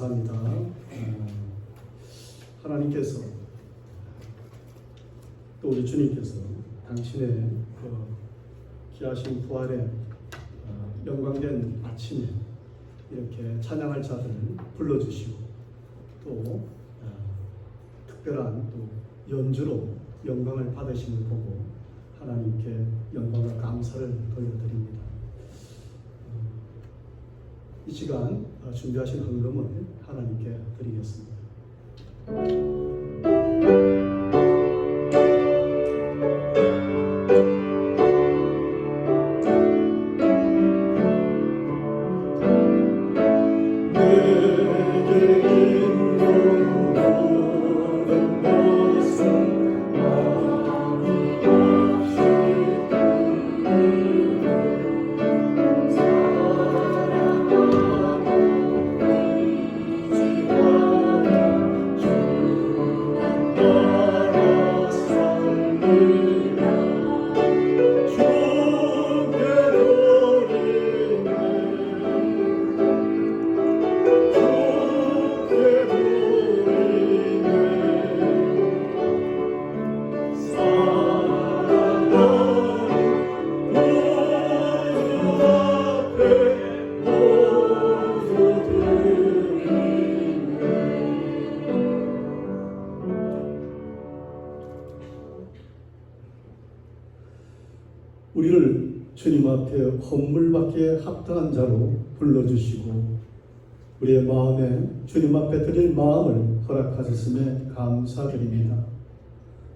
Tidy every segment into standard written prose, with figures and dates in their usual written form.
감사합니다. 하나님께서 또 우리 주님께서 당신의 그 귀하신 부활의 영광된 아침에 이렇게 찬양할 자들을 불러주시고 또 특별한 또 연주로 영광을 받으심을 보고 하나님께 영광과 감사를 돌려드립니다. 이 시간 준비하신 헌금을 하나님께 드리겠습니다. 우리를 주님 앞에 헌물받기에 합당한 자로 불러주시고 우리의 마음에 주님 앞에 드릴 마음을 허락하셨음에 감사드립니다.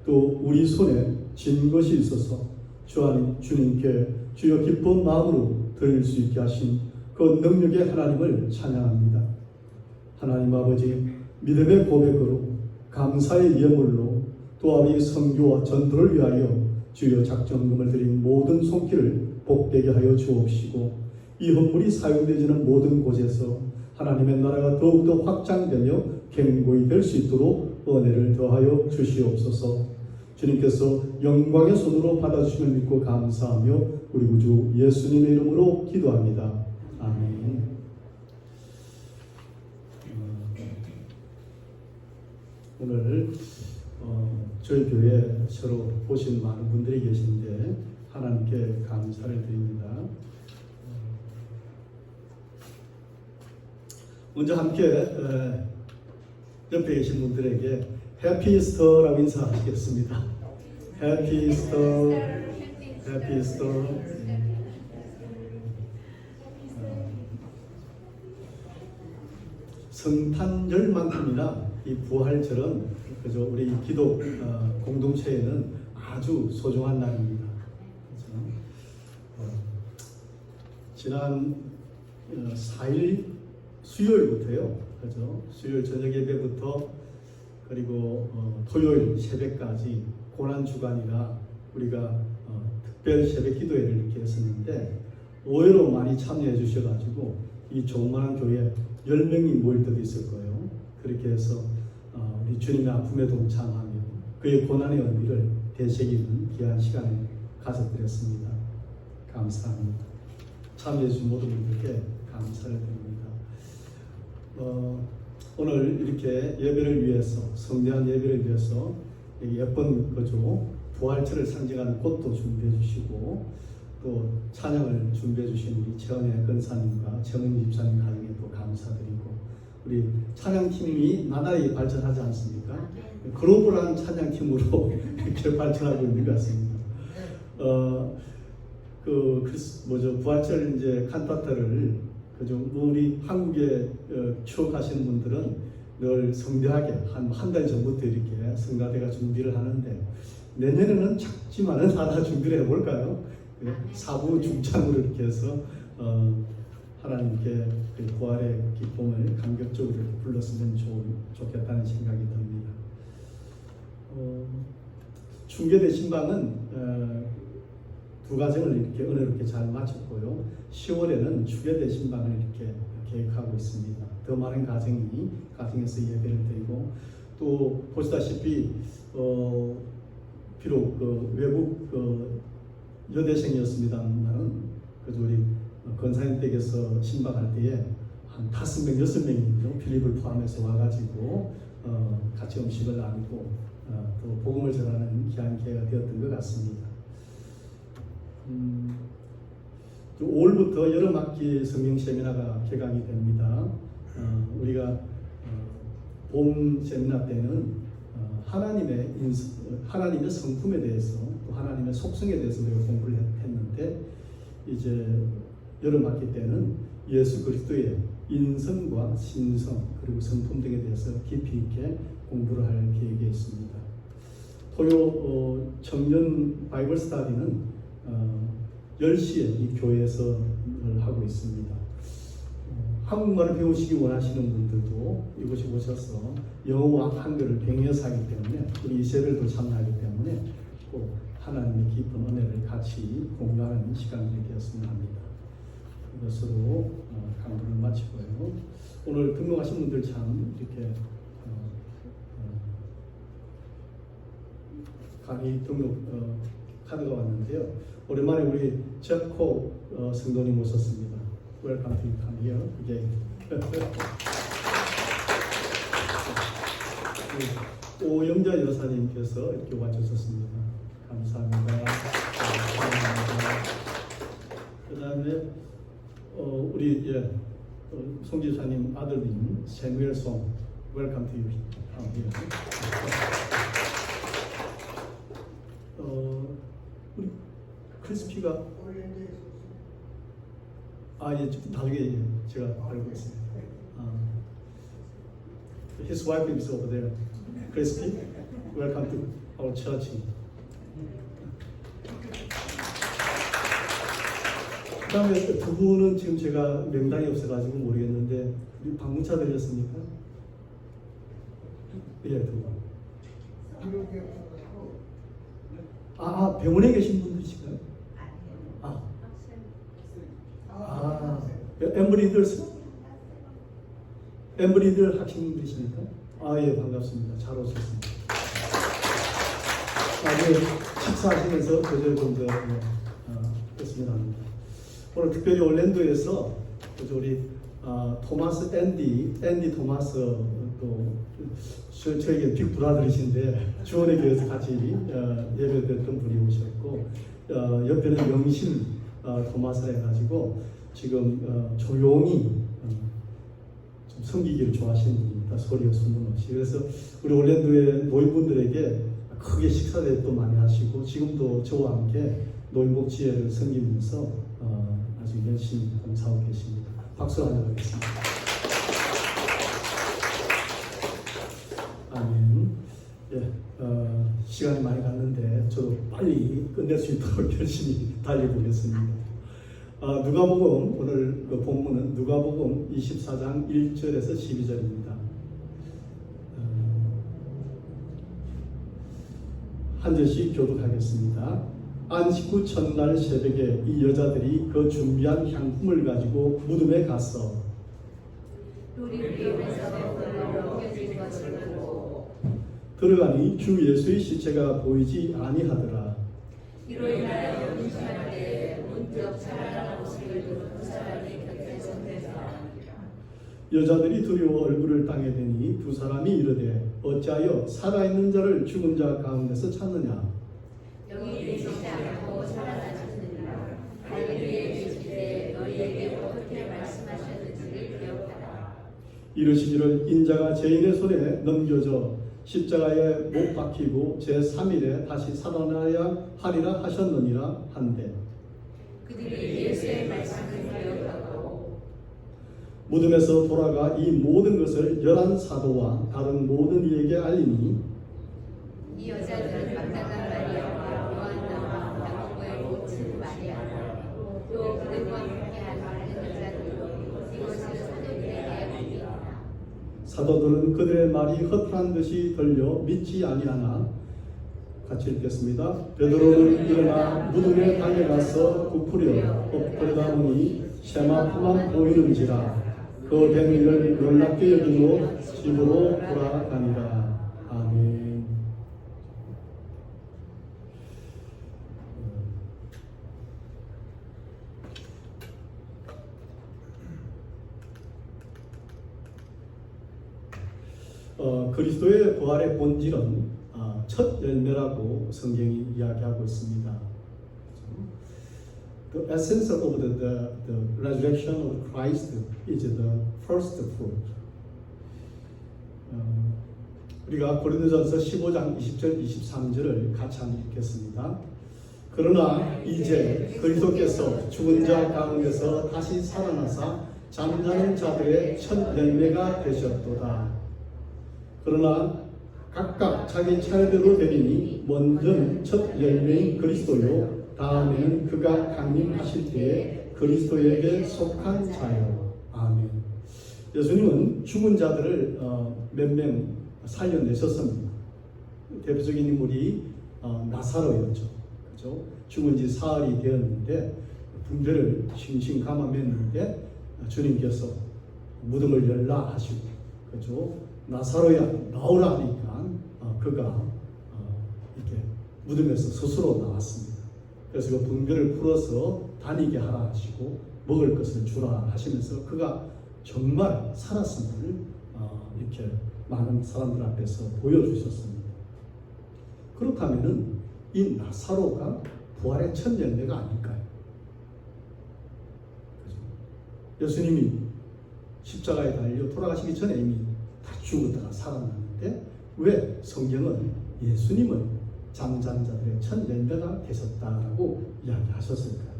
또 우리 손에 진 것이 있어서 주님께 주여 기쁜 마음으로 드릴 수 있게 하신 그 능력의 하나님을 찬양합니다. 하나님 아버지, 믿음의 고백으로 감사의 예물로 또 아버지 선교와 전도를 위하여 주여 작정금을 드린 모든 손길을 복되게 하여 주옵시고 이 헌물이 사용되지는 모든 곳에서 하나님의 나라가 더욱더 확장되며 견고히 될 수 있도록 은혜를 더하여 주시옵소서. 주님께서 영광의 손으로 받아주심을 믿고 감사하며 우리 구주 예수님의 이름으로 기도합니다. 아멘. 오늘 저희 교회에 서로 보신 많은 분들이 계신데 하나님께 감사를 드립니다. 먼저 함께 옆에 계신 분들에게 해피 이스터라고 인사하시겠습니다. 해피 이스터, 해피 이스터. 성탄절만큼이나 이 부활절은 그저 우리 기독 공동체에는 아주 소중한 날입니다. 그렇죠? 지난 4일 수요일부터요. 그죠? 수요일 저녁 예배부터 그리고 토요일 새벽까지 고난 주간이라 우리가 특별 새벽 기도회를 이렇게 했었는데 의외로 많이 참여해 주셔가지고 이 조그마한 교회에 10명이 모일 때도 있을 거예요. 그렇게 해서 우리 주님의 아픔에 동참하며 그의 고난의 의미를 되새기는 귀한 시간을 가져드렸습니다. 감사합니다. 참여해 주신 모든 분들께 감사를 드립니다. 오늘 이렇게 예배를 위해서 성대한 예배를 위해서 예쁜 거죠. 부활절을 상징하는 꽃도 준비해 주시고 또 찬양을 준비해 주신 우리 최은혜 권사님과 최은희 집사님 가정에도 감사드리고 우리 찬양팀이 나날이 발전하지 않습니까? 글로벌한 찬양팀으로 이렇게 발전하고 있는 것 같습니다. 부활절 이제 칸타타를 그죠? 우리 한국에 추억하시는 분들은 늘 성대하게 한 달 전부터 이렇게 성가대가 준비를 하는데 내년에는 작지만은 하나 준비를 해볼까요? 사부 중창으로 이렇게 해서 하나님께 그 부활의 기쁨을 감격적으로 불렀으면 좋겠다는 생각이 듭니다. 중계대 신방은 두 가정을 이렇게 은혜롭게 잘 마쳤고요. 10월에는 주계대 신방을 이렇게 계획하고 있습니다. 더 많은 가정에서 예배를 드리고 또 보시다시피 비록 외국 여대생이었습니다만 그래도 우리 권사님 댁에서 신방할 때에 한 5명, 6명이죠. 필립을 포함해서 와가지고 같이 음식을 나누고 또 복음을 전하는 귀한 기회가 되었던 것 같습니다. 5월부터 여름학기 성경 세미나가 개강이 됩니다. 우리가 봄 세미나 때는 하나님의 성품에 대해서 또 하나님의 속성에 대해서 우리가 공부를 했는데, 이제 여름학기 때는 예수 그리스도의 인성과 신성 그리고 성품 등에 대해서 깊이 있게 공부를 할 계획이 있습니다. 토요 청년 바이블 스터디는 10시에 이 교회에서 하고 있습니다. 한국말을 배우시기 원하시는 분들도 이곳에 오셔서 영어와 한글을 병행해서 하기 때문에, 우리 이세들도 참여하기 때문에 꼭 하나님의 깊은 은혜를 같이 공유하는 시간이 되었으면 합니다. 이것으로 강좌를 마치고요. 오늘 등록하신 분들 참 이렇게 강의 등록 카드가 왔는데요. 오랜만에 우리 제코 성도님 오셨습니다. Welcome to come here again. 오영자 여사님께서 이렇게 와주셨습니다. 감사합니다. 그 다음에 우리 송지사님 아들님 세무엘 송, Welcome to you. 우리 크리스피가 예, 좀 다르게 제가 알고 있습니다. His wife is over there. Crispy, welcome to our church. 그 다음에 두 분은 지금 제가 명단이 없어가지고 모르겠는데, 우리 방문차 되셨습니까? 예, 두 분. 병원에 계신 분들이신가요? 엠브리들 학생분들이십니까? 예, 반갑습니다. 잘 오셨습니다. 식사하시면서 교제분들 했으면 합니다. 오늘 특별히 올랜도에서 우리 토마스 앤디 토마스 또 저에게 빅 브라더이신데 주원의 교회에서 같이 예배드렸던 분이 오셨고, 옆에는 영신 토마스라 해가지고 지금 조용히 좀 섬기기를 좋아하시는 분입니다. 소리 없으면 없이. 그래서 우리 올랜도의 노인분들에게 크게 식사 대접도 많이 하시고, 지금도 저와 함께 노인복지회를 섬기면서 아주 열심히 봉사하고 계십니다. 박수 한번 하겠습니다. 아멘. 예, 시간이 많이 갔는데 저도 빨리 끝낼 수 있도록 열심히 달려보겠습니다. 누가복음, 오늘 그 본문은 누가복음 24장 1절에서 12절입니다. 한 절씩 교독하겠습니다. 안식 후 첫날 새벽에 이 여자들이 그 준비한 향품을 가지고 무덤에 가서 들어가니 주 예수의 시체가 보이지 아니하더라. 이로 인하여 문지할 때 문득 자라난 옷을 입은 두 사람이 곁에 서서 여자들이 두려워 얼굴을 땅에 대니 두 사람이 이르되 어찌하여 살아있는 자를 죽은 자 가운데서 찾느냐. 여기 계시지 않고 살아나셨느니라. 갈릴리에 계실 때 너희에게 어떻게 말씀하셨는지를 기억하라. 이르시기를 인자가 죄인의 손에 넘겨져 십자가에 못 박히고 제3일에 다시 살아나야 하리라 하셨느니라 한데, 그들이 예수의 말씀을 기억하고 무덤에서 돌아가 이 모든 것을 11사도와 다른 모든 이에게 알리니, 이 여자들은 막달라 마리아와 요한나와 야고보의 모친 마리아 또 그들과 함께한 많은 여자들도 이것을 사도들에게 알리니라. 사도들은 그들의 말이 허탄한 듯이 들려 믿지 아니하나, 같이 읽겠습니다. 베드로는 일어나 무덤에 달려가서 부풀려 엎드려다 보니 세마포만 보이는지라. 그 된 일을 놀랍게 여기고 집으로 돌아가니라. 아멘. 그리스도의 부활의 본질은 첫 열매라고 성경이 이야기하고 있습니다. The essence of the resurrection of Christ is the first fruit. 우리가 고린도전서 15장 20절 23절을 같이 한번 읽겠습니다. 그러나 이제 그리스도께서 죽은 자 가운데서 다시 살아나사 잠자는 자들의 첫 열매가 되셨도다. 그러나 각각 자기 차례대로 되리니 먼저는 첫 열매인 그리스도요 다음에는 그가 강림하실 때에 그리스도에게 속한 자요. 아멘. 예수님은 죽은 자들을 몇 명 살려내셨습니다. 대표적인 인물이 나사로였죠. 그렇죠? 죽은 지 사흘이 되었는데 붕대를 싱싱 감아맸는데 주님께서 무덤을 열라 하시고, 그렇죠? 나사로야 나오라 하니까 그가 이렇게 무덤에서 스스로 나왔습니다. 그래서 그 붕대를 풀어서 다니게 하라 하시고 먹을 것을 주라 하시면서 그가 정말 살았음을 이렇게 많은 사람들 앞에서 보여주셨습니다. 그렇다면은 이 나사로가 부활의 첫 열매가 아닐까요? 그죠? 예수님이 십자가에 달려 돌아가시기 전에 이미 다 죽었다가 살아났는데 왜 성경은 예수님은 잠자는 자들의 첫 열매가 되셨다라고 이야기하셨을까요?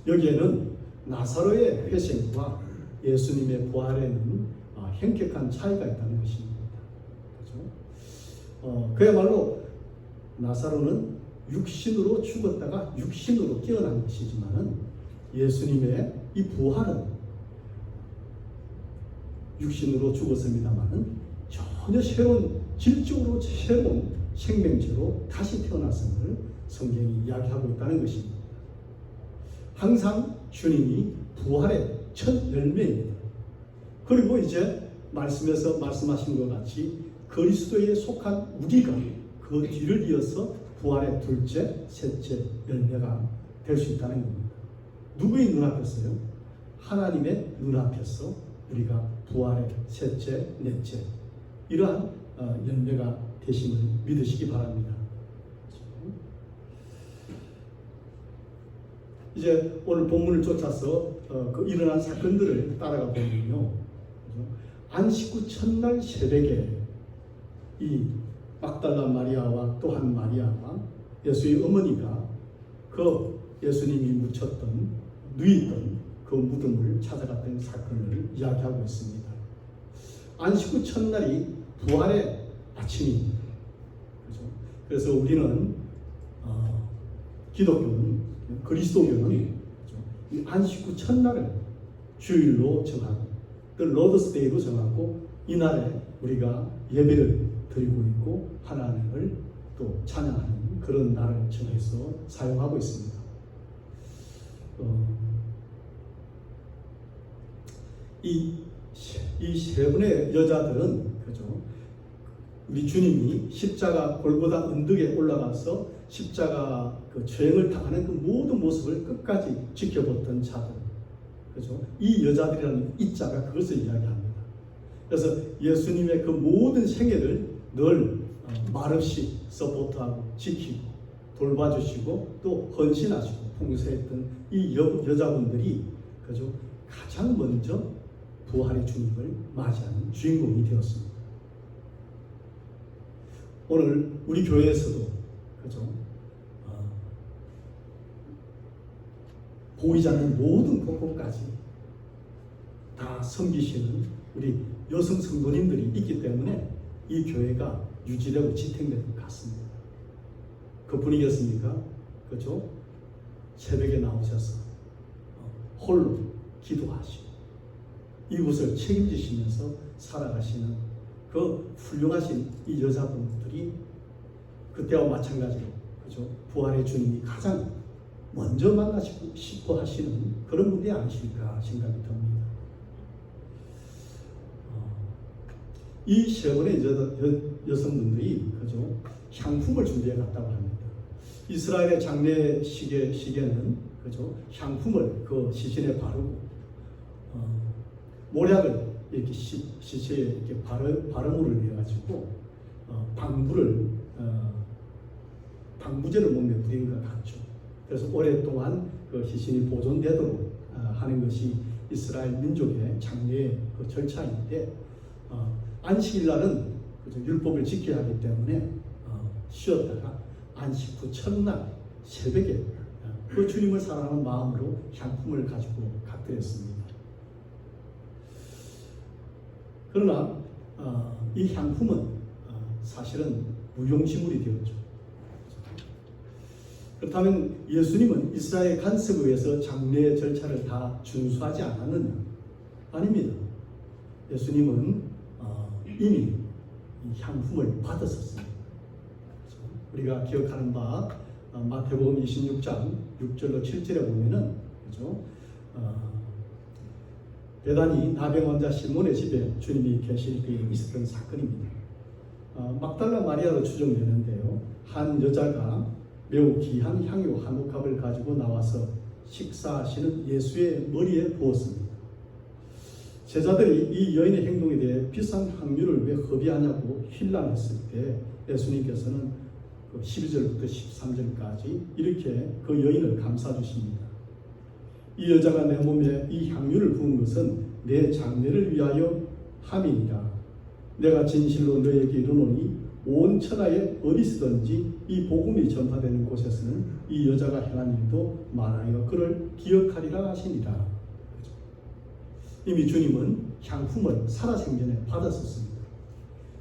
여기에는 나사로의 회생과 예수님의 부활에는 현격한 차이가 있다는 것입니다. 그렇죠? 그야말로 나사로는 육신으로 죽었다가 육신으로 깨어난 것이지만은 예수님의 이 부활은 육신으로 죽었습니다만은 전혀 새로운 질적으로 새로운 생명체로 다시 태어났음을 성경이 이야기하고 있다는 것입니다. 항상 주님이 부활의 첫 열매입니다. 그리고 이제 말씀에서 말씀하신 것 같이 그리스도에 속한 우리가 그 뒤를 이어서 부활의 둘째, 셋째 열매가 될 수 있다는 겁니다. 누구의 눈앞에서요? 하나님의 눈앞에서 우리가 부활의 셋째, 넷째 이러한 열매가 되심을 믿으시기 바랍니다. 이제 오늘 본문을 쫓아서 그 일어난 사건들을 따라가 보면요, 안식 후 첫날 새벽에 이 막달라 마리아와 또 한 마리아가 예수의 어머니가 그 예수님이 묻혔던 누이던 그 무덤을 찾아갔던 사건을 이야기하고 있습니다. 안식 후 첫날이 부활의 아침입니다. 그렇죠? 그래서 우리는 기독교는 그리스도교는 이 안식 후 첫날을 주일로 정하고 또 로드스데이로 정하고 이날에 우리가 예배를 드리고 있고 하나님을 또 찬양하는 그런 날을 정해서 사용하고 있습니다. 이 세 분의 여자들은 그죠? 우리 주님이 십자가 골고다 언덕에 올라가서 십자가 그 죄행을 당하는 그 모든 모습을 끝까지 지켜봤던 자들, 그죠? 이 여자들이라는 이 자가 그것을 이야기합니다. 그래서 예수님의 그 모든 생애를 늘 말없이 서포트하고 지키고 돌봐주시고 또 헌신하시고 봉사했던 이 여자분들이 그죠? 가장 먼저 부활의 주님을 맞이하는 주인공이 되었습니다. 오늘 우리 교회에서도 그죠? 보이지 않는 모든 곳곳까지 다 섬기시는 우리 여성 성도님들이 있기 때문에 이 교회가 유지되고 지탱되는 것 같습니다. 그뿐이겠습니까? 그렇죠? 새벽에 나오셔서 홀로 기도하시고 이곳을 책임지시면서 살아가시는 그 훌륭하신 이 여자분들이 그때와 마찬가지로 그죠? 부활의 주님이 가장 먼저 만나시고 싶어 하시는 그런 분이 아니실까 생각이 듭니다. 이 세 분의 여성분들이 그죠? 향품을 준비해 갔다고 합니다. 이스라엘의 장례식에는 그죠? 향품을 그 시신에 바르고 모략을 이렇게 시체에 이렇게 발음을 해가지고 방부제를 몸에 부린 것 같죠. 그래서 오랫동안 그 시신이 보존되도록 하는 것이 이스라엘 민족의 장례의 그 절차인데, 안식일 날은 율법을 지켜야 하기 때문에 쉬었다가 안식 후 첫날 새벽에 그 주님을 사랑하는 마음으로 향품을 가지고 갔더랬습니다. 그러나 이 향품은 사실은 무용지물이 되었죠. 그렇다면 예수님은 이스라엘 간섭에 의해서 장례 절차를 다 준수하지 않았느냐? 아닙니다. 예수님은 이미 이 향품을 받았었습니다. 우리가 기억하는 바 마태복음 26장 6절로 7절에 보면은, 그죠? 베다니 나병 환자 시몬의 집에 주님이 계실 때에 있었던 사건입니다. 막달라 마리아로 추정되는데요. 한 여자가 매우 귀한 향유 한 옥합을 가지고 나와서 식사하시는 예수의 머리에 부었습니다. 제자들이 이 여인의 행동에 대해 비싼 향유를 왜 허비하냐고 힐난했을 때 예수님께서는 12절부터 13절까지 이렇게 그 여인을 감싸 주십니다. 이 여자가 내 몸에 이 향유를 부은 것은 내 장례를 위하여 함이니라. 내가 진실로 너에게 이르노니 온 천하에 어디서든지 이 복음이 전파되는 곳에서는 이 여자가 행한 일도 말하여 그를 기억하리라 하시니라. 이미 주님은 향품을 살아생전에 받았었습니다.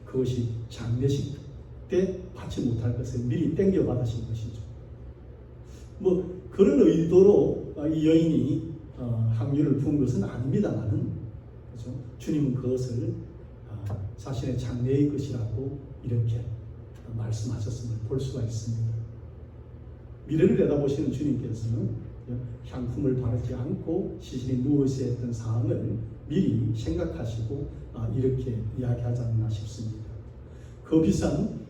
그것이 장례식 때 받지 못할 것을 미리 땡겨 받으신 것이죠. 그런 의도로 이 여인이 향유를 부은 것은 아닙니다만은, 그렇죠? 주님은 그것을 자신의 장례의 것이라고 이렇게 말씀하셨음을 볼 수가 있습니다. 미래를 내다보시는 주님께서는 향품을 바르지 않고 시신이 누워있어야 했던 상황을 미리 생각하시고 이렇게 이야기하지 않나 싶습니다. 그 비싼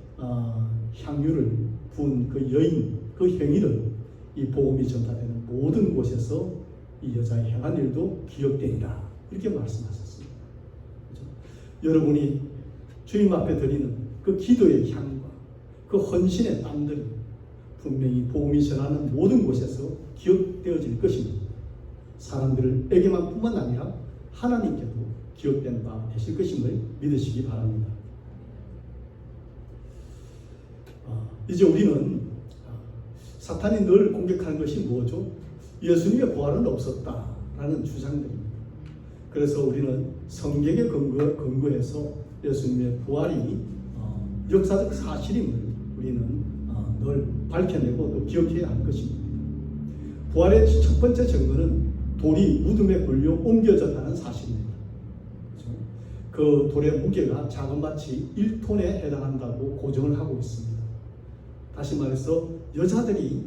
향유를 부은 그 여인, 그 행위를 이 복음이 전파되는 모든 곳에서 이 여자의 행한 일도 기억되리라, 이렇게 말씀하셨습니다. 그렇죠? 여러분이 주님 앞에 드리는 그 기도의 향과 그 헌신의 땀들이 분명히 복음이 전하는 모든 곳에서 기억되어질 것입니다. 사람들에게만 뿐만 아니라 하나님께도 기억된 바 되실 것임을 믿으시기 바랍니다. 이제 우리는 사탄이 늘 공격하는 것이 뭐죠? 예수님의 부활은 없었다라는 주장들입니다. 그래서 우리는 성경에 근거해서 예수님의 부활이 역사적 사실임을 우리는 늘 밝혀내고 또 기억해야 할 것입니다. 부활의 첫 번째 증거는 돌이 무덤에 걸려 옮겨졌다는 사실입니다. 그렇죠? 그 돌의 무게가 자그마치 1톤에 해당한다고 고정을 하고 있습니다. 다시 말해서 여자들이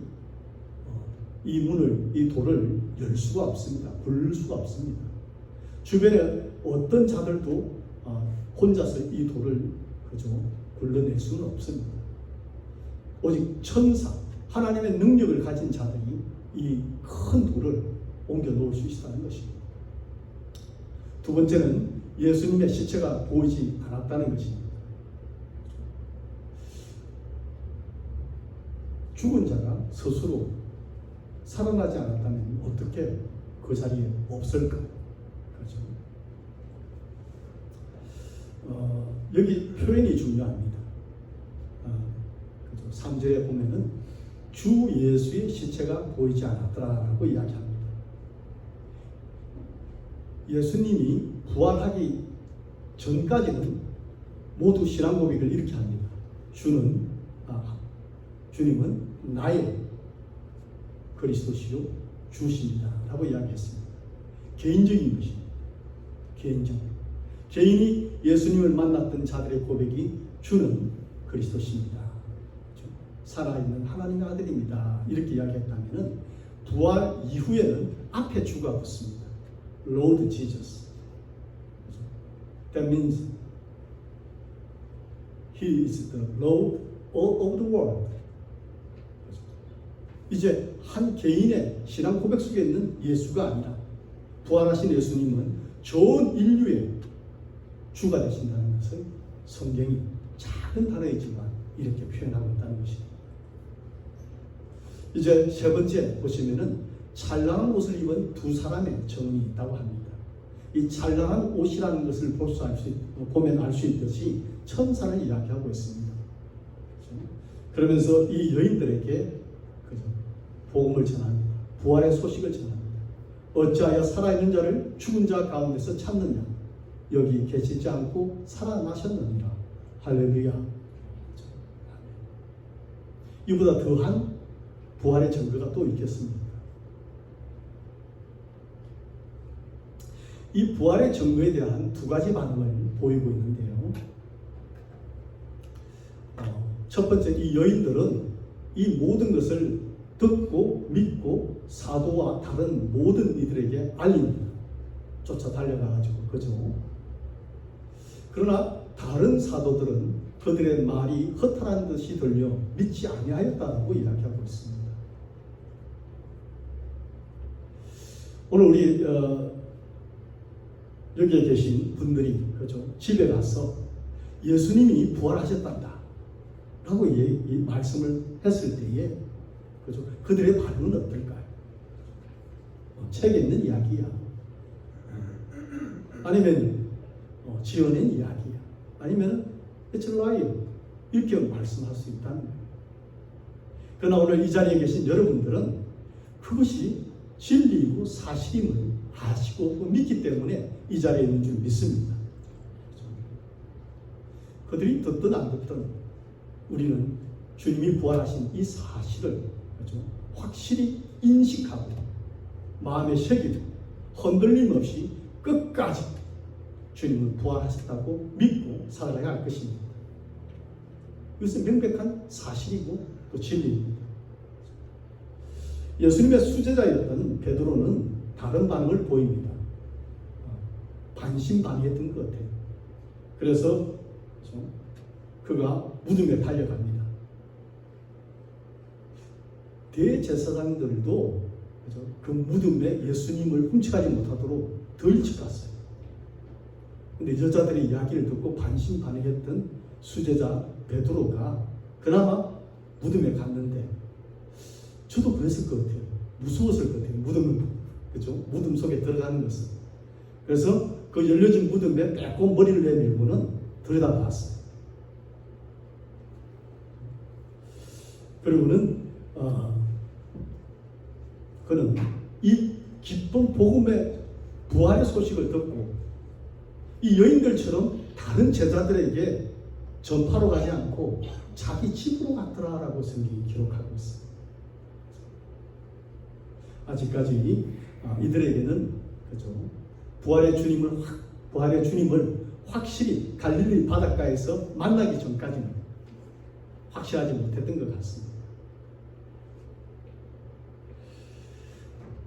이 돌을 열 수가 없습니다. 굴릴 수가 없습니다. 주변에 어떤 자들도 혼자서 이 돌을 굴러낼 수는 없습니다. 오직 천사, 하나님의 능력을 가진 자들이 이 큰 돌을 옮겨 놓을 수 있다는 것입니다. 두 번째는 예수님의 시체가 보이지 않았다는 것입니다. 죽은 자가 스스로 살아나지 않았다면 어떻게 그 자리에 없을까? 그렇죠? 여기 표현이 중요합니다. 그렇죠? 3절에 보면은 주 예수의 시체가 보이지 않았더라라고 이야기합니다. 예수님이 부활하기 전까지는 모두 신앙 고백을 이렇게 합니다. 주님은 나의 그리스도시요 주십니다 라고 이야기했습니다. 개인적인 것입니다. 개인이 예수님을 만났던 자들의 고백이 주는 그리스도십니다, 살아있는 하나님의 아들입니다, 이렇게 이야기했다면 부활 이후에는 앞에 주가 붙습니다. Lord Jesus. That means He is the Lord of the world. 이제 한 개인의 신앙 고백 속에 있는 예수가 아니라 부활하신 예수님은 전 인류의 주가 되신다는 것을 성경이 작은 단어이지만 이렇게 표현하고 있다는 것입니다. 이제 세 번째 보시면은 찬란한 옷을 입은 두 사람의 정이 있다고 합니다. 이 찬란한 옷이라는 것을 보면 알 수 있듯이 천사를 이야기하고 있습니다. 그러면서 이 여인들에게 복음을 전합니다. 부활의 소식을 전합니다. 어찌하여 살아있는 자를 죽은 자 가운데서 찾느냐? 여기 계시지 않고 살아나셨느니라. 할렐루야. 이보다 더한 부활의 증거가 또 있겠습니다. 이 부활의 증거에 대한 두 가지 반응을 보이고 있는데요. 첫 번째, 이 여인들은 이 모든 것을 듣고 믿고 사도와 다른 모든 이들에게 알립니다. 쫓아 달려가가지고, 그죠? 그러나 다른 사도들은 그들의 말이 허탈한 듯이 들려 믿지 아니하였다고 이야기하고 있습니다. 오늘 우리 여기에 계신 분들이, 그죠? 집에 가서 예수님이 부활하셨단다 라고 이 말씀을 했을 때에, 그죠? 그들의 반응은 어떨까요? 책에 있는 이야기야, 아니면 지어낸 이야기야, 아니면 It's lie, 이렇게 말씀할 수 있다는 거예요. 그러나 오늘 이 자리에 계신 여러분들은 그것이 진리이고 사실임을 아시고 믿기 때문에 이 자리에 있는 줄 믿습니다. 그들이 듣든 안 듣든 우리는 주님이 부활하신 이 사실을, 그렇죠? 확실히 인식하고 마음에 새기고 흔들림 없이 끝까지 주님은 부활하셨다고 믿고 살아가야 할 것입니다. 이것은 명백한 사실이고 또 진리입니다. 예수님의 수제자였던 베드로는 다른 반응을 보입니다. 반신반의했던 것 같아요. 그래서 그가 무덤에 달려갑니다. 대제사장들도 그 무덤에 예수님을 훔쳐가지 못하도록 들쳐갔어요. 근데 여자들의 이야기를 듣고 반신반의했던 수제자 베드로가 그나마 무덤에 갔는데, 저도 그랬을 것 같아요. 무서웠을 것 같아요. 그죠? 무덤 속에 들어가는 것은. 그래서 그 열려진 무덤에 빼고 머리를 내밀고는 들여다봤어요. 그리고는 그는 이 기쁜 복음의 부활의 소식을 듣고 이 여인들처럼 다른 제자들에게 전파로 가지 않고 자기 집으로 갔더라라고 성경이 기록하고 있습니다. 아직까지 이들에게는, 그죠? 부활의 주님을 확실히 갈릴리 바닷가에서 만나기 전까지는 확실하지 못했던 것 같습니다.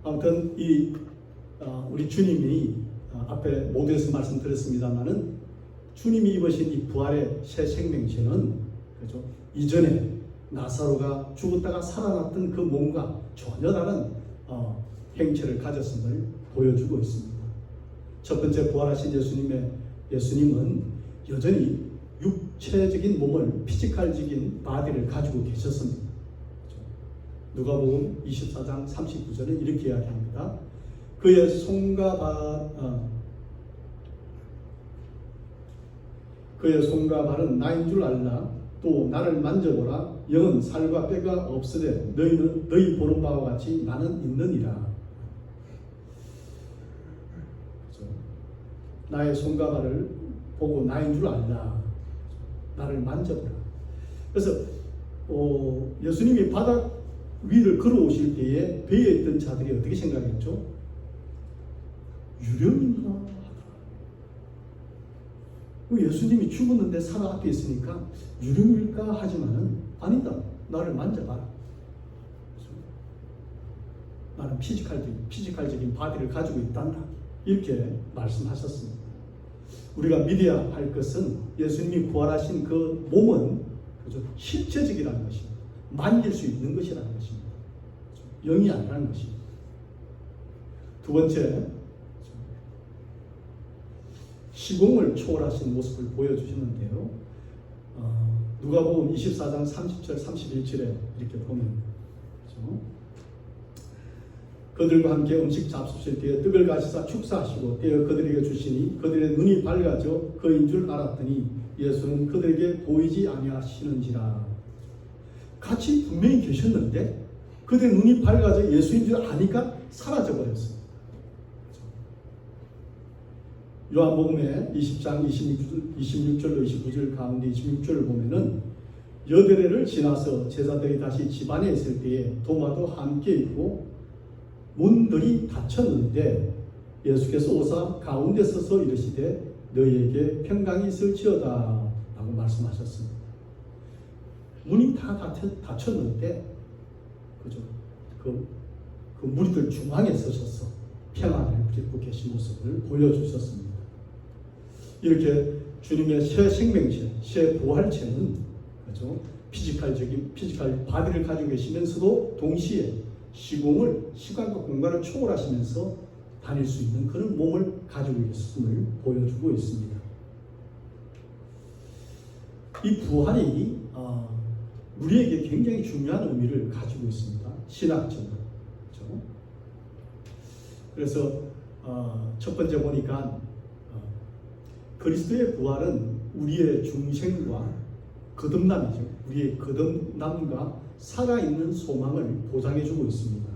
아무튼 우리 주님이 앞에 모두에서 말씀드렸습니다만은 주님이 입으신 이 부활의 새 생명체는, 그죠? 이전에 나사로가 죽었다가 살아났던 그 몸과 전혀 다른 행체를 가졌음을 보여주고 있습니다. 첫 번째, 부활하신 예수님은 여전히 육체적인 몸을, 피지컬적인 바디를 가지고 계셨습니다. 누가복음 24장 39절은 이렇게 이야기합니다. 그의 손과 발은 나인 줄 알라. 또 나를 만져보라. 영은 살과 뼈가 없으되 너희 보는 바와 같이 나는 있느니라. 나의 손과 발을 보고 나인 줄 알라. 나를 만져보라. 그래서 예수님이 바다 위를 걸어오실 때에 배에 있던 자들이 어떻게 생각했죠? 유령인가 하더라. 예수님이 죽었는데 살아 앞에 있으니까 유령일까 하지만은 아니다. 나를 만져봐라. 나는 피지컬적인 바디를 가지고 있단다. 이렇게 말씀하셨습니다. 우리가 믿어야 할 것은 예수님이 부활하신 그 몸은, 그죠? 실체적이라는 것입니다. 만질 수 있는 것이라는 것입니다. 영이 아니라는 것입니다. 두 번째, 시공을 초월하신 모습을 보여주시는데요. 누가복음 24장 30절 31절에 이렇게 보면 그렇죠? 그들과 함께 음식 잡수실 때에 떡을 가시사 축사하시고 떼어 그들에게 주시니 그들의 눈이 밝아져 그인 줄 알았더니 예수는 그들에게 보이지 아니하시는지라. 같이 분명히 계셨는데 그들의 눈이 밝아져 예수인 줄 아니까 사라져 버렸어요. 요한복음의 20장 26절로 29절 가운데 26절을 보면은 여드레를 지나서 제자들이 다시 집안에 있을 때에 도마도 함께 있고 문들이 닫혔는데 예수께서 오사 가운데 서서 이르시되 너희에게 평강이 있을지어다 라고 말씀하셨습니다. 문이 다 닫혔는데 그죠? 그 무리들 중앙에 서셔서 평안을 빚고 계신 모습을 보여주셨습니다. 이렇게 주님의 새 생명체, 새 부활체는 그죠? 피지컬 바디를 가지고 계시면서도 동시에 시간과 공간을 초월하시면서 다닐 수 있는 그런 몸을 가지고 있음을 보여주고 있습니다. 이 부활이 우리에게 굉장히 중요한 의미를 가지고 있습니다. 신학적으로. 그렇죠? 그래서 첫 번째 보니까 그리스도의 부활은 우리의 중생과 거듭남이죠. 우리의 거듭남과 살아있는 소망을 보장해주고 있습니다.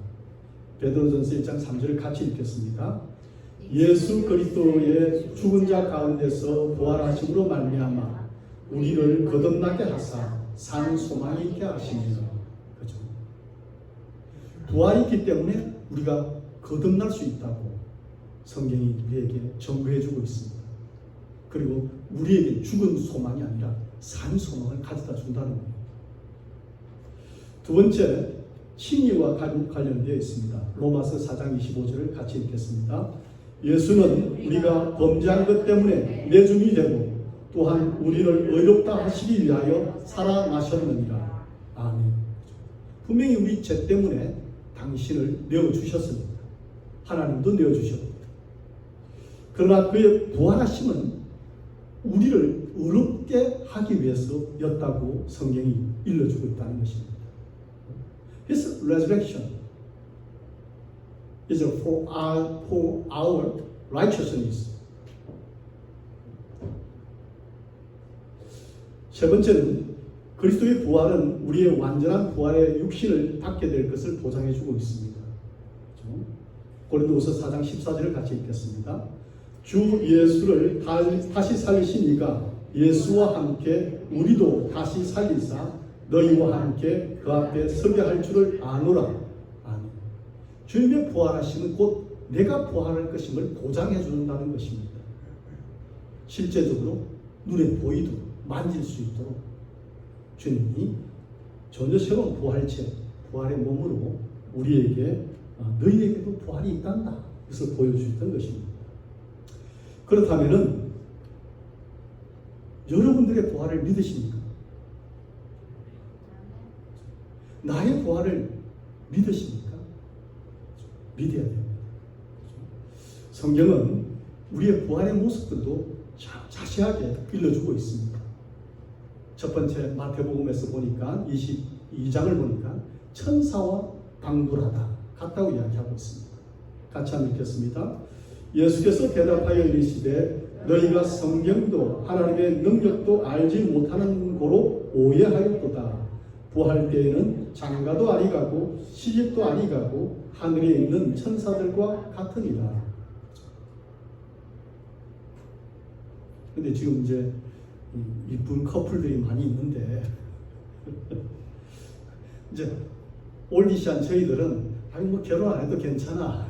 베드로전서 1장 3절을 같이 읽겠습니다. 예수 그리스도의 죽은 자 가운데서 부활하심으로 말미암아 우리를 거듭나게 하사 산 소망이 있게 하시니라. 그죠? 부활이 있기 때문에 우리가 거듭날 수 있다고 성경이 우리에게 전부해주고 있습니다. 그리고 우리에게 죽은 소망이 아니라 산 소망을 가져다 준다는 거예요. 두 번째, 칭의와 관련되어 있습니다. 로마서 4장 25절을 같이 읽겠습니다. 예수는 우리가 범죄한 것 때문에 내줌이 되고 또한 우리를 의롭다 하시기 위하여 살아나셨느니라. 아멘. 분명히 우리 죄 때문에 당신을 내어주셨습니다. 하나님도 내어주셨습니다. 그러나 그의 부활하심은 우리를 의롭게 하기 위해서였다고 성경이 일러주고 있다는 것입니다. His resurrection is for our righteousness. 세 번째는 그리스도의 부활은 우리의 완전한 부활의 육신을 받게 될 것을 보장해주고 있습니다. 고린도후서 4장 14절을 같이 읽겠습니다. 주 예수를 다시 살리신 이가 예수와 함께 우리도 다시 살리사 너희와 함께 그 앞에 서게 할 줄을 아노라. 아멘. 주님의 부활하심은 곧 내가 부활할 것임을 보장해 준다는 것입니다. 실제적으로 눈에 보이도록 만질 수 있도록 주님이 전혀 새로운 부활체, 부활의 몸으로 우리에게 너희에게도 부활이 있단다. 그것을 보여주셨던 것입니다. 그렇다면은 여러분들의 부활을 믿으십니까? 나의 부활을 믿으십니까? 믿어야 됩니다. 성경은 우리의 부활의 모습들도 자세하게 일러주고 있습니다. 첫 번째 마태복음에서 보니까 22장을 보니까 천사와 방불하다 같다고 이야기하고 있습니다. 같이 한번 읽겠습니다. 예수께서 대답하여 이르시되 너희가 성경도 하나님의 능력도 알지 못하는 고로 오해하였도다. 부활 때에는 장가도 아니 가고 시집도 아니 가고 하늘에 있는 천사들과 같으니라. 근데 지금 이제 이쁜 커플들이 많이 있는데 이제 올디시한 저희들은 아니 뭐 결혼 안 해도 괜찮아.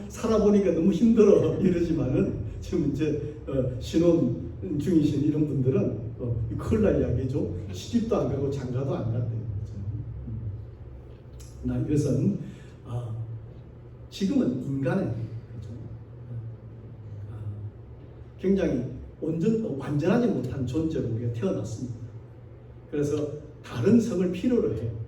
살아보니까 너무 힘들어 이러지만은 지금 이제 신혼 중이신 이런 분들은 큰일 날 이야기죠. 시집도 안 가고 장가도 안 갔대요. 나 이것은 지금은 인간의 굉장히 완전하지 못한 존재로 우리가 태어났습니다. 그래서 다른 성을 필요로 해요.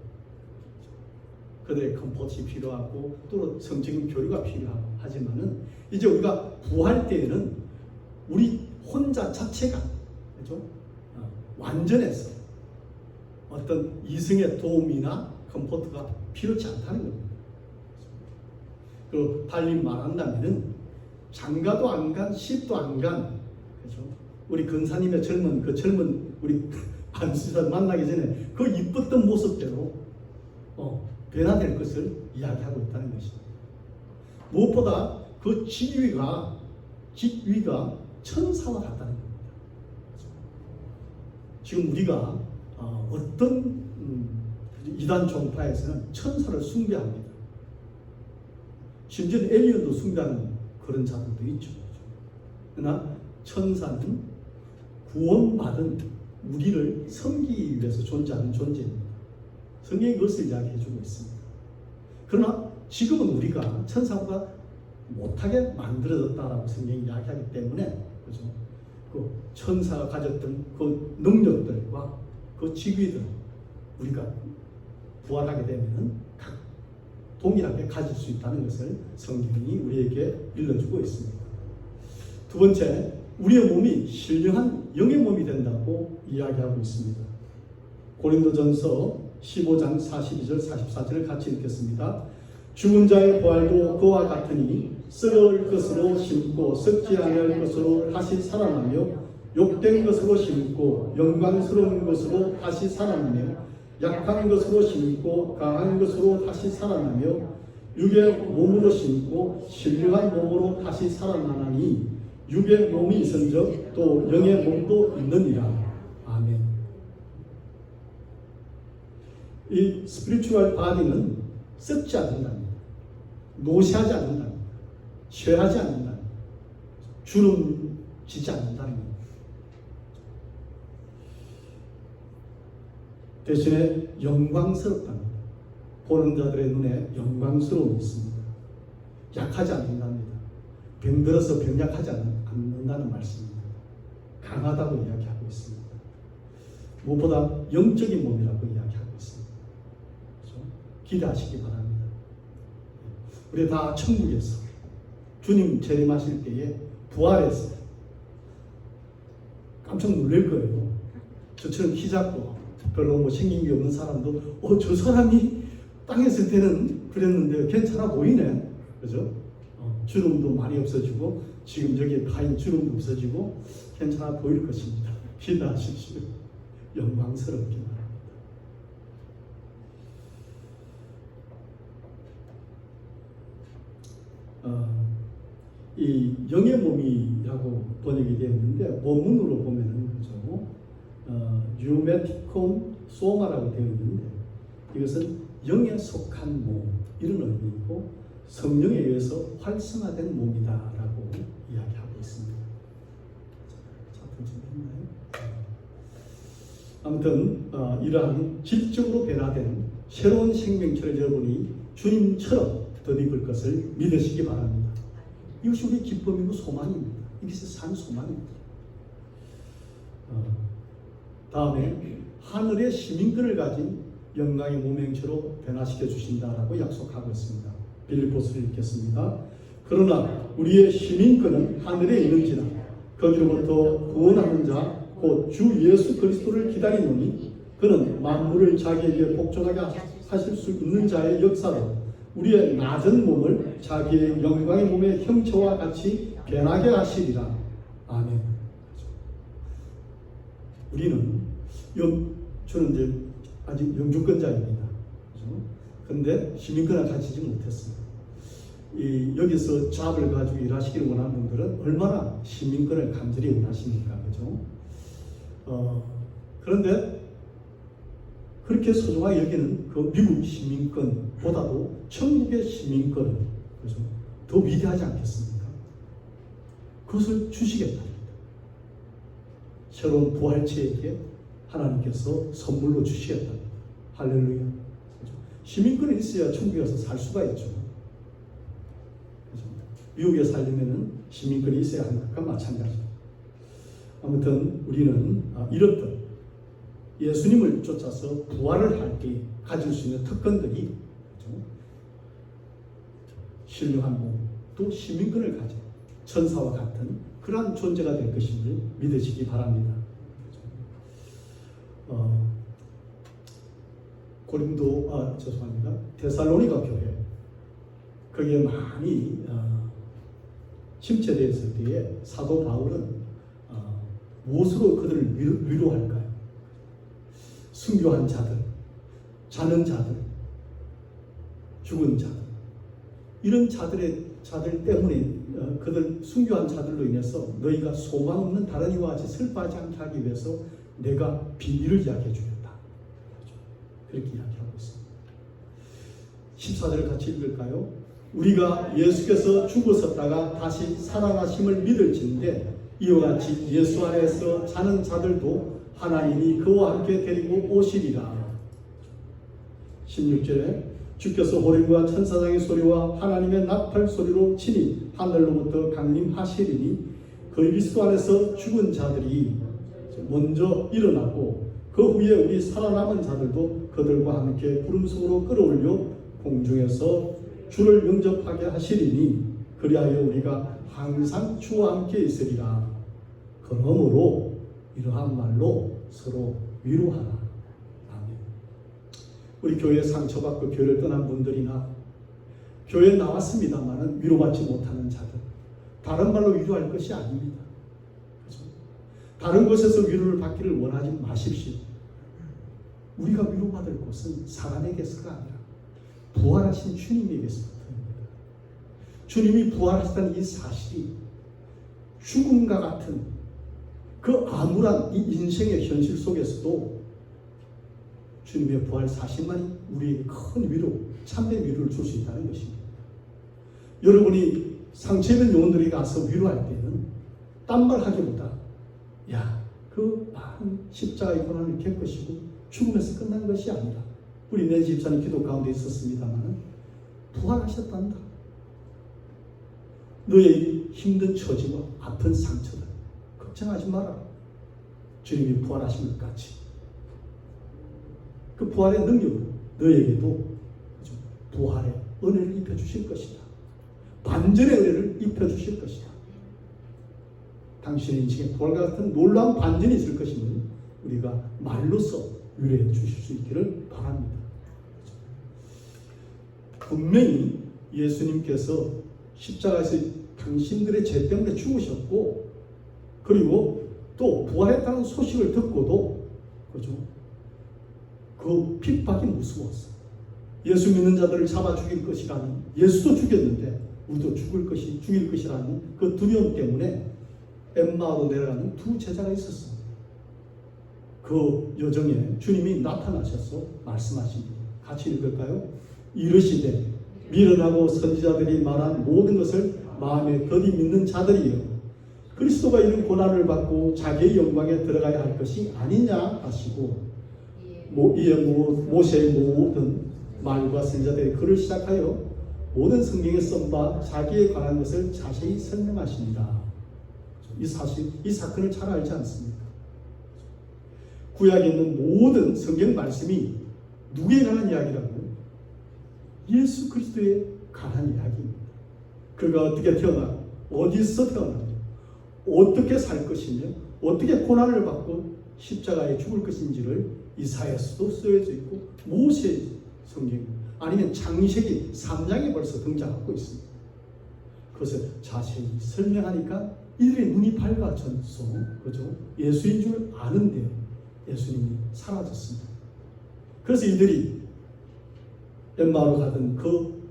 그들의 컴포트이 필요하고 또 성적인 교류가 필요하고 하지만은 이제 우리가 부활 때에는 우리 혼자 자체가 그죠? 완전해서 어떤 이성의 도움이나 컴포트가 필요치 않다는 겁니다. 그 달리 말한다면은 장가도 안 간, 시집도 안 간, 그죠? 우리 근사님의 젊은 우리 안수사 만나기 전에 그 이뻤던 모습대로 변화될 것을 이야기하고 있다는 것입니다. 무엇보다 그 직위가 천사와 같다는 겁니다. 지금 우리가 어떤 이단 종파에서는 천사를 숭배합니다. 심지어 엘리언도 숭배하는 그런 자들도 있죠. 그러나 천사는 구원받은 우리를 섬기기 위해서 존재하는 존재입니다. 성경이 그것을 이야기해주고 있습니다. 그러나 지금은 우리가 천사보다 못하게 만들어졌다라고 성경이 이야기하기 때문에 그죠? 그 천사가 가졌던 그 능력들과 그 직위들 우리가 부활하게 되면은 각 동일하게 가질 수 있다는 것을 성경이 우리에게 일러주고 있습니다. 두 번째, 우리의 몸이 신령한 영의 몸이 된다고 이야기하고 있습니다. 고린도전서 15장 42절 44절을 같이 읽겠습니다. 죽은 자의 부활도 그와 같으니 썩을 것으로 심고 썩지 아니할 것으로 다시 살아나며 욕된 것으로 심고 영광스러운 것으로 다시 살아나며 약한 것으로 심고 강한 것으로 다시 살아나며 육의 몸으로 심고 신령한 몸으로 다시 살아나나니 육의 몸이 있은즉 또 영의 몸도 있느니라. 아멘. 이 스피리추얼 바디는 썩지 않는답니다. 노시하지 않는답니다. 쇠하지 않는답니다. 주름지지 않는다는 겁니다. 대신에 영광스럽답니다. 보는 자들의 눈에 영광스러움이 있습니다. 약하지 않는답니다. 병들어서 병약하지 않는다는 말씀입니다. 강하다고 이야기하고 있습니다. 무엇보다 영적인 몸이라고 이야기하고 있습니다. 그렇죠? 기대하시기 바랍니다. 우리 다 천국에서 주님 재림하실 때에 부활해서 깜짝 놀랄 거예요. 저처럼 키 작고 별로 생긴 게 없는 사람도 저 사람이 땅에 있을 때는 그랬는데 괜찮아 보이네. 그죠? 주름도 많이 없어지고 지금 여기에 가인 주름도 없어지고 괜찮아 보일 것입니다. 기대하십시오. 영광스럽게 말합니다. 이 영의 몸이라고 번역이 되어 있는데 원문으로 보면은 그죠? 유메티콘 소마라고 되어 있는데 이것은 영에 속한 몸 이런 의미이고 성령에 의해서 활성화된 몸이다라고 이야기하고 있습니다. 아무튼 이러한 질적으로 변화된 새로운 생명체를 여러분이 주님처럼 덧입을 것을 믿으시기 바랍니다. 이것이 우리 기쁨이고 소망입니다. 이것이 산 소망입니다. 다음에 하늘의 시민권을 가진 영광의 몸행체로 변화시켜 주신다라고 약속하고 있습니다. 빌립보서를 읽겠습니다. 그러나 우리의 시민권은 하늘에 있는지라 거기로부터 구원하는 자 곧 주 예수 그리스도를 기다리노니 그는 만물을 자기에게 복종하게 하실 수 있는 자의 역사로 우리의 낮은 몸을 자기의 영광의 몸의 형체와 같이 변하게 하시리라. 아멘. 우리는 저는 이제 아직 영주권자입니다. 그런데 시민권을 가지지 못했습니다. 여기서 잡을 가지고 일하시기를 원하는 분들은 얼마나 시민권을 간절히 원하십니까? 그죠? 그런데 그렇게 소중하게 여기는 그 미국 시민권보다도 천국의 시민권을 그죠? 더 위대하지 않겠습니까? 그것을 주시겠다. 새로운 부활체에게 하나님께서 선물로 주시겠다. 할렐루야. 그죠? 시민권이 있어야 천국에 가서 살 수가 있죠. 그죠? 미국에 살려면 시민권이 있어야 하는 것과 마찬가지입니다. 아무튼 우리는 이렇듯 예수님을 쫓아서 부활을 할 때 가질 수 있는 특권들이 그렇죠? 신령한 몸, 또 시민권을 가진 천사와 같은 그러한 존재가 될 것임을 믿으시기 바랍니다. 데살로니가 교회 거기에 많이 침체되었을 때에 사도 바울은 무엇으로 그들을 위로할까요? 순교한 자들, 자는 자들, 죽은 자들, 이런 자들 때문에 그들 순교한 자들로 인해서 너희가 소망 없는 다른 이와 같이 슬퍼하지 않게 하기 위해서 내가 비밀을 이야기해 주겠다. 그렇게 이야기하고 있습니다. 14절을 같이 읽을까요? 우리가 예수께서 죽으셨다가 다시 살아나심을 믿을진데 이와 같이 예수 안에서 자는 자들도 하나님이 그와 함께 데리고 오시리라. 16절에 주께서 호령과 천사장의 소리와 하나님의 나팔 소리로 친히 하늘로부터 강림하시리니 그리스도 안에서 죽은 자들이 먼저 일어나고 그 후에 우리 살아남은 자들도 그들과 함께 구름 속으로 끌어올려 공중에서 주를 영접하게 하시리니 그리하여 우리가 항상 주와 함께 있으리라. 그러므로 이러한 말로 서로 위로하라. 아멘. 우리 교회 상처받고 교회를 떠난 분들이나 교회에 나왔습니다마는 위로받지 못하는 자들, 다른 말로 위로할 것이 아닙니다. 그렇죠? 다른 곳에서 위로를 받기를 원하지 마십시오. 우리가 위로받을 곳은 사람에게서가 아니라 부활하신 주님에게서부터입니다. 주님이 부활하셨다는 이 사실이 죽음과 같은 그 암울한 이 인생의 현실 속에서도 주님의 부활 사실만이 우리에게 큰 위로, 참된 위로를 줄 수 있다는 것입니다. 여러분이 상처 있는 영혼들에게 가서 위로할 때는 딴 말 하기보다 그 많은 십자가의 고난을 겪으시고 죽음에서 끝난 것이 아니라 우리 내 집사님 기도 가운데 있었습니다만 부활하셨단다. 너의 힘든 처지와 아픈 상처들 걱정하지 마라. 주님이 부활하신 것 같이 그 부활의 능력으로 너에게도 부활의 은혜를 입혀주실 것이다. 반전의 은혜를 입혀주실 것이다. 당신의 인생에 부활과 같은 놀라운 반전이 있을 것임을 우리가 말로써 위로해 주실 수 있기를 바랍니다. 분명히 예수님께서 십자가에서 당신들의 죄 때문에 죽으셨고 그리고 또 부활했다는 소식을 듣고도 그 핍박이 무서웠어. 예수 믿는 자들을 잡아 죽일 것이라는, 예수도 죽였는데 우리도 죽일 것이라는 그 두려움 때문에 엠마오로 내려가는 두 제자가 있었어. 그 여정에 주님이 나타나셔서 말씀하십니다. 같이 읽을까요? 이르시되 미련하고 선지자들이 말한 모든 것을 마음에 더디 믿는 자들이여 그리스도가 이런 고난을 받고 자기의 영광에 들어가야 할 것이 아니냐 하시고 모세의 모든 말과 선지자들의 글을 시작하여 모든 성경에 쓴 바 자기에 관한 것을 자세히 설명하십니다. 이 사건을 잘 알지 않습니까? 구약에 있는 모든 성경 말씀이 누구에 관한 이야기라고요? 예수 그리스도에 관한 이야기입니다. 그가 어떻게 태어나, 어디서 태어나며, 어떻게 살 것이며, 어떻게 고난을 받고 십자가에 죽을 것인지를 이사야서도 쓰여져 있고 모세 성경 아니면 창세기 3장에 벌써 등장하고 있습니다. 그것을 자세히 설명하니까 이들의 눈이 밝아져서 예수인 줄 아는데 예수님이 사라졌습니다. 그래서 이들이 엠마오로 가던 그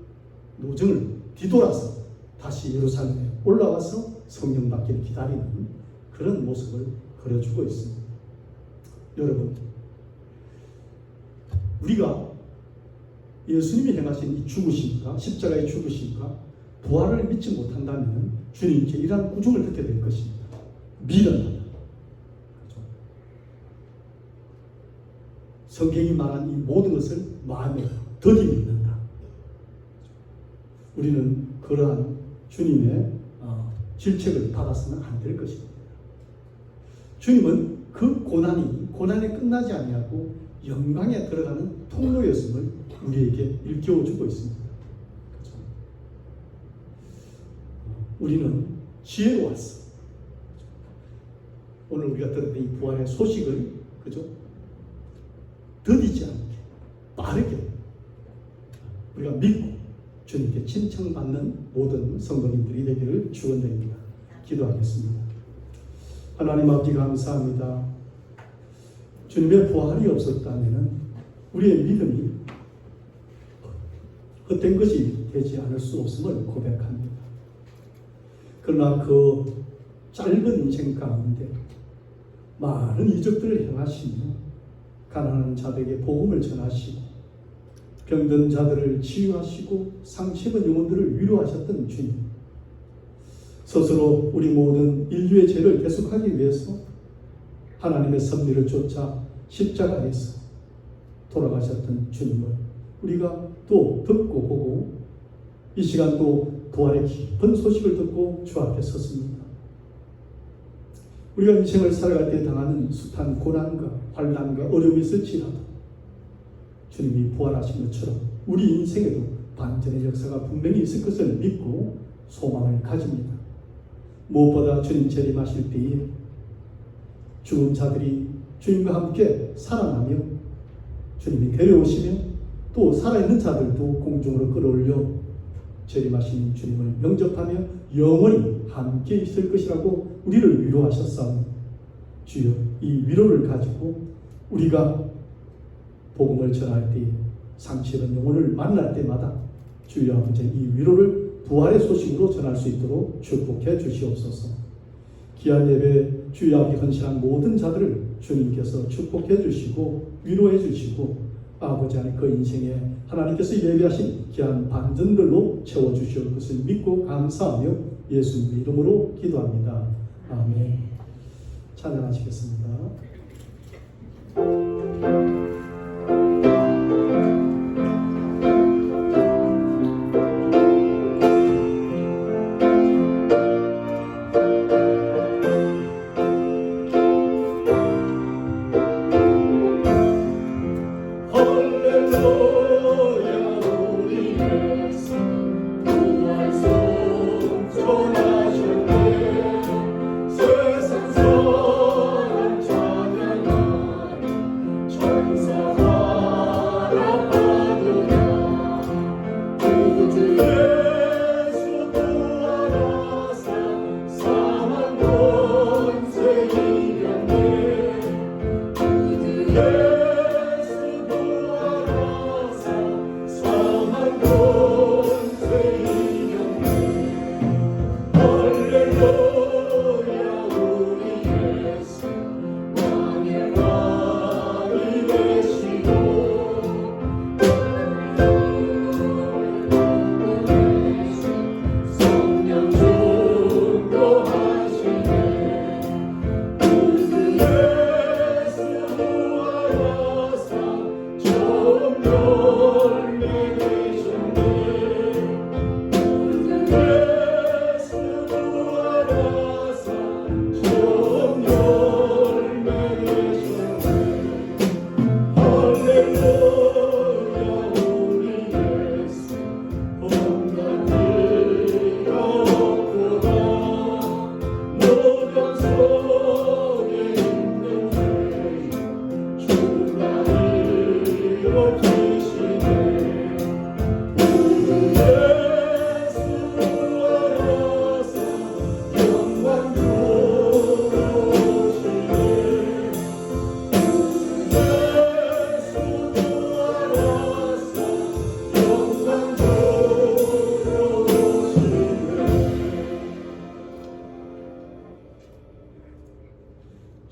노정을 뒤돌아서 다시 예루살렘에 올라와서 성령 받기를 기다리는 그런 모습을 그려주고 있습니다. 여러분, 우리가 예수님이 행하신 이 죽으심과 십자가의 죽으심과 부활을 믿지 못한다면 주님께 이러한 구중을 듣게 될 것입니다. 미련하다. 성경이 말한 이 모든 것을 마음에 더디 믿는다. 우리는 그러한 주님의 질책을 받았으면 안 될 것입니다. 주님은 그 고난이 끝나지 아니하고 영광에 들어가는 통로였음을 우리에게 일깨워주고 있습니다. 우리는 지혜로웠어. 오늘 우리가 들은 이 부활의 소식을 그죠? 더디지 않게 빠르게 우리가 믿고 주님께 칭찬받는 모든 성도님들이 되기를 축원드립니다. 기도하겠습니다. 하나님 아버지 감사합니다. 주님의 부활이 없었다면 우리의 믿음이 헛된 것이 되지 않을 수 없음을 고백합니다. 그러나 그 짧은 인생 가운데 많은 이적들을 행하시며 가난한 자들에게 복음을 전하시고 병든 자들을 치유하시고 상처 입은 영혼들을 위로하셨던 주님, 스스로 우리 모든 인류의 죄를 계속하기 위해서 하나님의 섭리를 쫓아 십자가에서 돌아가셨던 주님을 우리가 또 듣고 보고 이 시간 또 부활의 깊은 소식을 듣고 주 앞에 섰습니다. 우리가 인생을 살아갈 때 당하는 숱한 고난과 환난과 어려움이 있을지라도 주님이 부활하신 것처럼 우리 인생에도 반전의 역사가 분명히 있을 것을 믿고 소망을 가집니다. 무엇보다 주님 재림하실 때에 죽은 자들이 주님과 함께 살아나며 주님이 데려오시며 또 살아있는 자들도 공중으로 끌어올려 재림하신 주님을 영접하며 영원히 함께 있을 것이라고 우리를 위로하셨사오니 주여 이 위로를 가지고 우리가 복음을 전할 때 상처 입은 영혼을 만날 때마다 주여 아버지 이 위로를 부활의 소식으로 전할 수 있도록 축복해 주시옵소서. 귀한 예배 주여 아버지 헌신한 모든 자들을 주님께서 축복해 주시고 위로해 주시고 아버지 안에 그 인생에 하나님께서 예비하신 귀한 반전들로 채워주실 것을 믿고 감사하며 예수님의 이름으로 기도합니다. 아멘. 찬양하시겠습니다.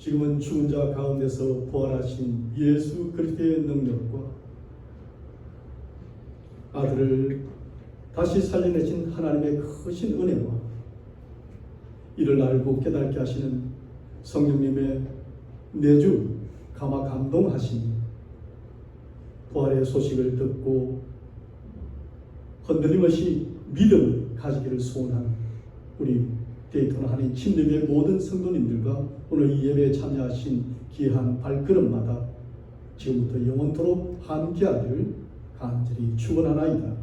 지금은 죽은 자 가운데서 부활하신 예수 그리스도의 능력과 아들을 다시 살려내신 하나님의 크신 은혜와 이를 알고 깨닫게 하시는 성령님의 내주 감화 감동하시니 부활의 소식을 듣고 흔들림 없이 믿음을 가지기를 소원하는 우리 데이터나 한인 침례교회 모든 성도님들과 오늘 이 예배에 참여하신 귀한 발걸음마다 지금부터 영원토록 함께하기를 간절히 축원하나이다.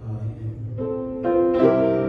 아멘.